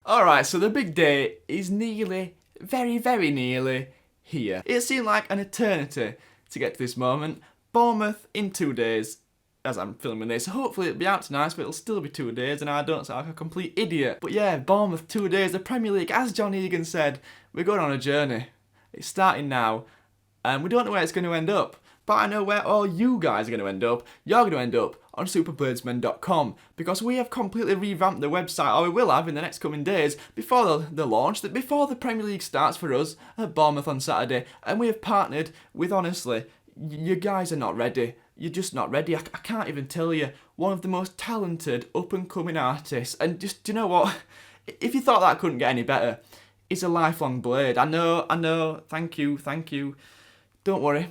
Alright, so the big day is nearly, very, very nearly here. It seemed like an eternity to get to this moment. Bournemouth in 2 days, as I'm filming this. Hopefully it'll be out tonight, but it'll still be 2 days and I don't sound like a complete idiot. But yeah, Bournemouth 2 days, the Premier League, as John Egan said, we're going on a journey. It's starting now, and we don't know where it's going to end up. But I know where all you guys are going to end up. You're going to end up on superbladesmen.com because we have completely revamped the website, or we will have in the next coming days, before the launch, that before the Premier League starts for us at Bournemouth on Saturday. And we have partnered with, honestly, you guys are not ready. You're just not ready. I can't even tell you. One of the most talented up-and-coming artists. And just, do you know what? If you thought that couldn't get any better, it's a lifelong blade. I know. Thank you. Don't worry.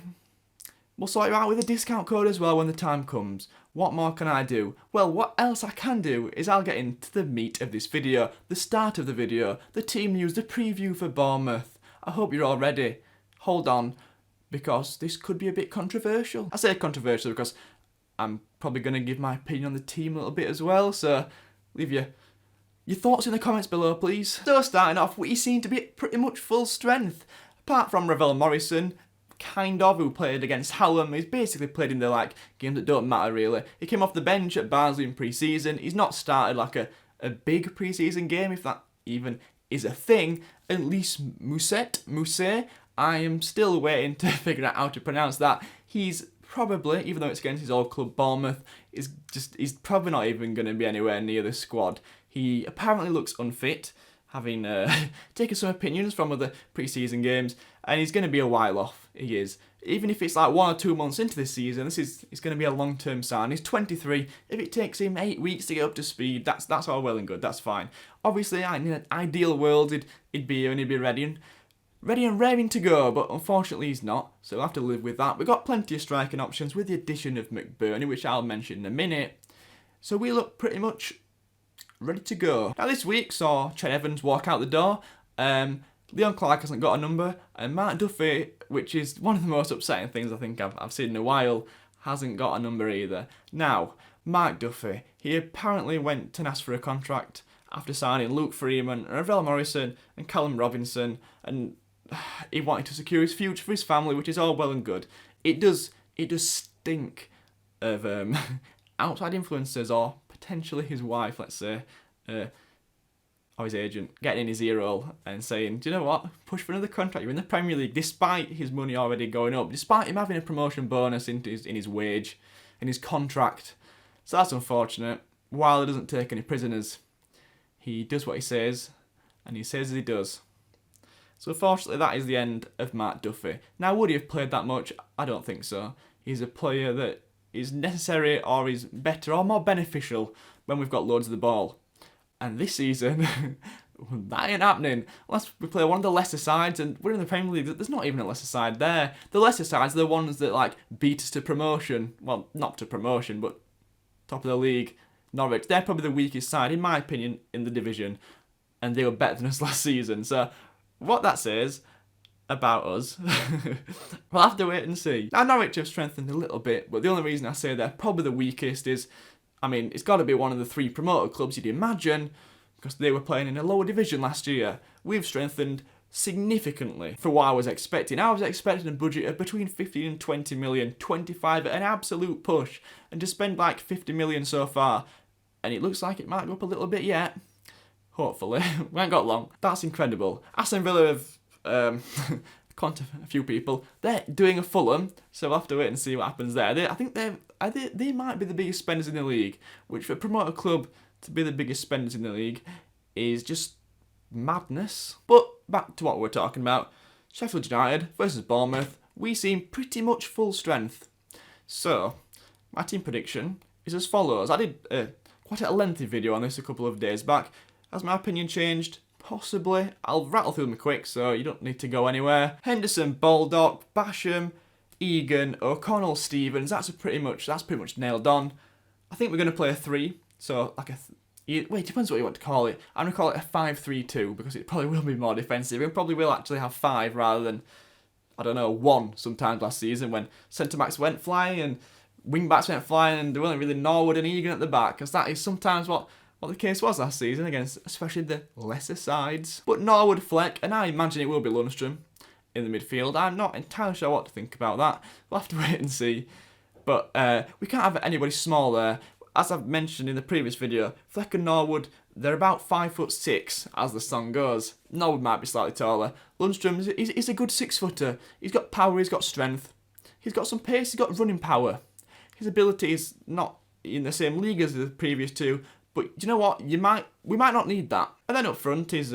We'll sort you out with a discount code as well when the time comes. What more can I do? Well, what else I can do is I'll get into the meat of this video, the start of the video, the team news, the preview for Bournemouth. I hope you're all ready. Hold on, because this could be a bit controversial. I say controversial because I'm probably going to give my opinion on the team a little bit as well, so leave your thoughts in the comments below, please. So starting off, we seem to be at pretty much full strength. Apart from Ravel Morrison, who played against Hallam. He's basically played in the games that don't matter really. He came off the bench at Barnsley in pre-season. He's not started a big pre-season game, if that even is a thing. At least Mousset, I am still waiting to figure out how to pronounce that. He's probably, even though it's against his old club Bournemouth, he's probably not even going to be anywhere near the squad. He apparently looks unfit, having taken some opinions from other pre-season games, and he's going to be a while off. He is. Even if it's 1 or 2 months into this season, it's going to be a long-term sign. He's 23. If it takes him 8 weeks to get up to speed, that's all well and good. That's fine. Obviously, in an ideal world, he'd be here and he'd be ready and raring to go, but unfortunately he's not, so we'll have to live with that. We've got plenty of striking options with the addition of McBurney, which I'll mention in a minute. So we look pretty much ready to go. Now this week saw Chet Evans walk out the door. Leon Clark hasn't got a number, and Mark Duffy, which is one of the most upsetting things I think I've seen in a while, hasn't got a number either. Now, Mark Duffy, he apparently went and asked for a contract after signing Luke Freeman, Ravel Morrison and Callum Robinson, and he wanted to secure his future for his family, which is all well and good. It does stink of outside influencers, or potentially his wife, let's say, or his agent, getting in his ear hole and saying, do you know what, push for another contract, you're in the Premier League, despite his money already going up, despite him having a promotion bonus in his wage, in his contract. So that's unfortunate. While he doesn't take any prisoners, he does what he says, and he says as he does. So unfortunately that is the end of Mark Duffy. Now, would he have played that much? I don't think so. He's a player that is necessary, or is better or more beneficial when we've got loads of the ball. And this season, that ain't happening. Unless we play one of the lesser sides, and we're in the Premier League, there's not even a lesser side there. The lesser sides are the ones that beat us to promotion. Well, not to promotion, but top of the league. Norwich, they're probably the weakest side, in my opinion, in the division. And they were better than us last season. So, what that says about us, we'll have to wait and see. Now, Norwich have strengthened a little bit, but the only reason I say they're probably the weakest is, it's got to be one of the 3 promoted clubs, you'd imagine, because they were playing in a lower division last year. We've strengthened significantly for what I was expecting. I was expecting a budget of between 15 and 20 million, 25 at an absolute push, and to spend 50 million so far, and it looks like it might go up a little bit yet. Hopefully. We ain't got long. That's incredible. Aston Villa have contacted a few people. They're doing a Fulham, so we'll have to wait and see what happens there. I think they might be the biggest spenders in the league, which for a promoter club to be the biggest spenders in the league is just madness. But back to what we're talking about. Sheffield United versus Bournemouth. We seem pretty much full strength. So, my team prediction is as follows. I did quite a lengthy video on this a couple of days back. Has my opinion changed? Possibly. I'll rattle through them quick, so you don't need to go anywhere. Henderson, Baldock, Basham, Egan, O'Connell, Stevens. That's pretty much nailed on. I think we're going to play a 3. So, it depends what you want to call it. I'm going to call it a 5-3-2, because it probably will be more defensive. We probably will actually have 5 rather than, 1 sometimes last season, when centre-backs went flying and wing-backs went flying, and there weren't really Norwood and Egan at the back, because that is sometimes what what the case was last season against especially the lesser sides. But Norwood, Fleck, and I imagine it will be Lundstrom in the midfield. I'm not entirely sure what to think about that. We'll have to wait and see. But we can't have anybody small there. As I've mentioned in the previous video, Fleck and Norwood, they're about 5'6", as the song goes. Norwood might be slightly taller. Lundstrom, he's a good 6-footer. He's got power, he's got strength. He's got some pace, he's got running power. His ability is not in the same league as the previous two, but you know what? We might not need that. And then up front is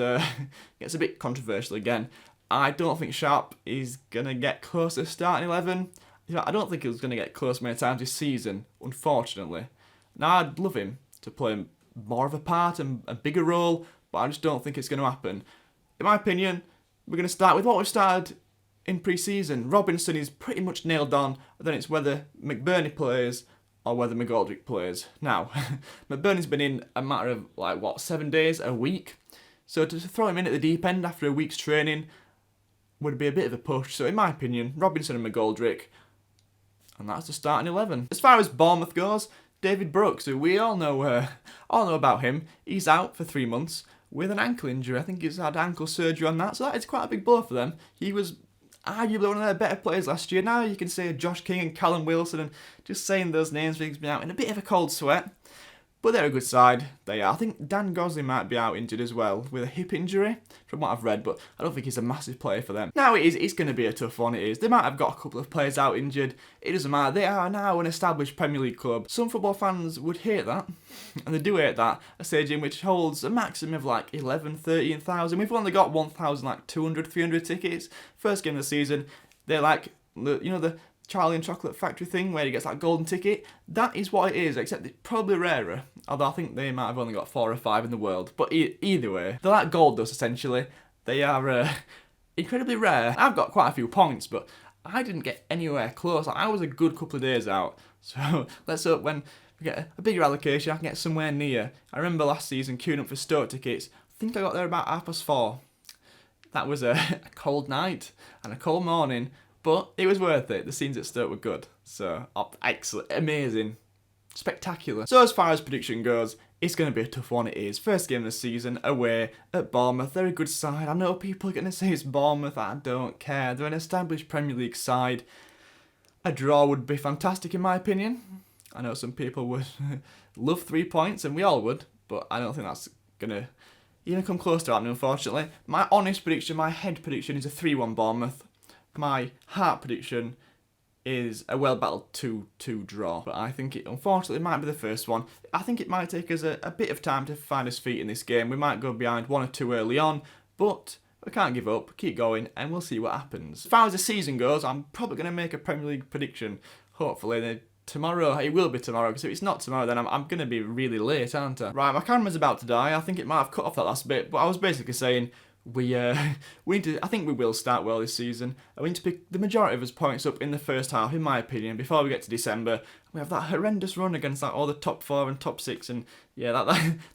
gets a bit controversial again. I don't think Sharp is gonna get close to starting 11. I don't think he's gonna get close many times this season, unfortunately. Now I'd love him to play more of a part and a bigger role, but I just don't think it's going to happen. In my opinion, we're going to start with what we've started in pre-season. Robinson is pretty much nailed on, and then it's whether McBurney plays or whether McGoldrick plays. Now, McBurney's been in a matter of 7 days, a week, so to throw him in at the deep end after a week's training would be a bit of a push. So in my opinion, Robinson and McGoldrick, and that's the starting 11. As far as Bournemouth goes, David Brooks, who we all know about him, he's out for 3 months with an ankle injury. I think he's had ankle surgery on that, so that is quite a big blow for them. He was arguably one of their better players last year. Now you can say Josh King and Callum Wilson, and just saying those names brings me out in a bit of a cold sweat. But they're a good side, they are. I think Dan Gosling might be out injured as well, with a hip injury, from what I've read, but I don't think he's a massive player for them. Now it's going to be a tough one, it is. They might have got a couple of players out injured, it doesn't matter. They are now an established Premier League club. Some football fans would hate that, and they do hate that. A stadium which holds a maximum of 11, 13,000. We've only got 1,200, 300 tickets. First game of the season, they're the Charlie and Chocolate Factory thing where he gets that golden ticket. That is what it is, except it's probably rarer. Although I think they might have only got 4 or 5 in the world. But either way, they're like gold dust essentially. They are incredibly rare. I've got quite a few points, but I didn't get anywhere close. I was a good couple of days out. So let's hope when we get a bigger allocation, I can get somewhere near. I remember last season queuing up for Stoke tickets. I think I got there about 4:30. That was a cold night and a cold morning. But it was worth it. The scenes at Stoke were good. So, excellent. Amazing. Spectacular. So as far as prediction goes, it's going to be a tough one, it is. First game of the season, away at Bournemouth. They're a good side. I know people are going to say it's Bournemouth. I don't care. They're an established Premier League side. A draw would be fantastic in my opinion. I know some people would love 3 points, and we all would. But I don't think that's going to even come close to happening, unfortunately. My honest prediction, my head prediction is a 3-1 Bournemouth. My heart prediction is a well-battled 2-2 draw. But I think it, unfortunately, might be the first one. I think it might take us a bit of time to find us feet in this game. We might go behind 1 or 2 early on, but we can't give up, keep going, and we'll see what happens. As far as the season goes, I'm probably going to make a Premier League prediction. Hopefully, tomorrow. It will be tomorrow, because if it's not tomorrow, then I'm going to be really late, aren't I? Right, my camera's about to die. I think it might have cut off that last bit, but I was basically saying, we need to. I think we will start well this season. We need to pick the majority of us points up in the first half, in my opinion, before we get to December. We have that horrendous run against all the top 4 and top 6, and yeah,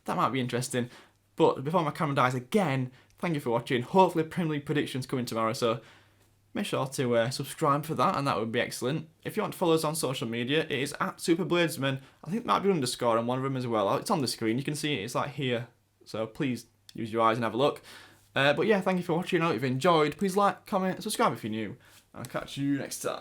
that might be interesting. But before my camera dies again, thank you for watching. Hopefully, Premier League predictions coming tomorrow, so make sure to subscribe for that, and that would be excellent. If you want to follow us on social media, it is at SuperBladesman. I think there might be an underscore on one of them as well. It's on the screen. You can see it. It's like here. So please use your eyes and have a look. But yeah, thank you for watching. I hope you've enjoyed. Please like, comment, and subscribe if you're new. I'll catch you next time.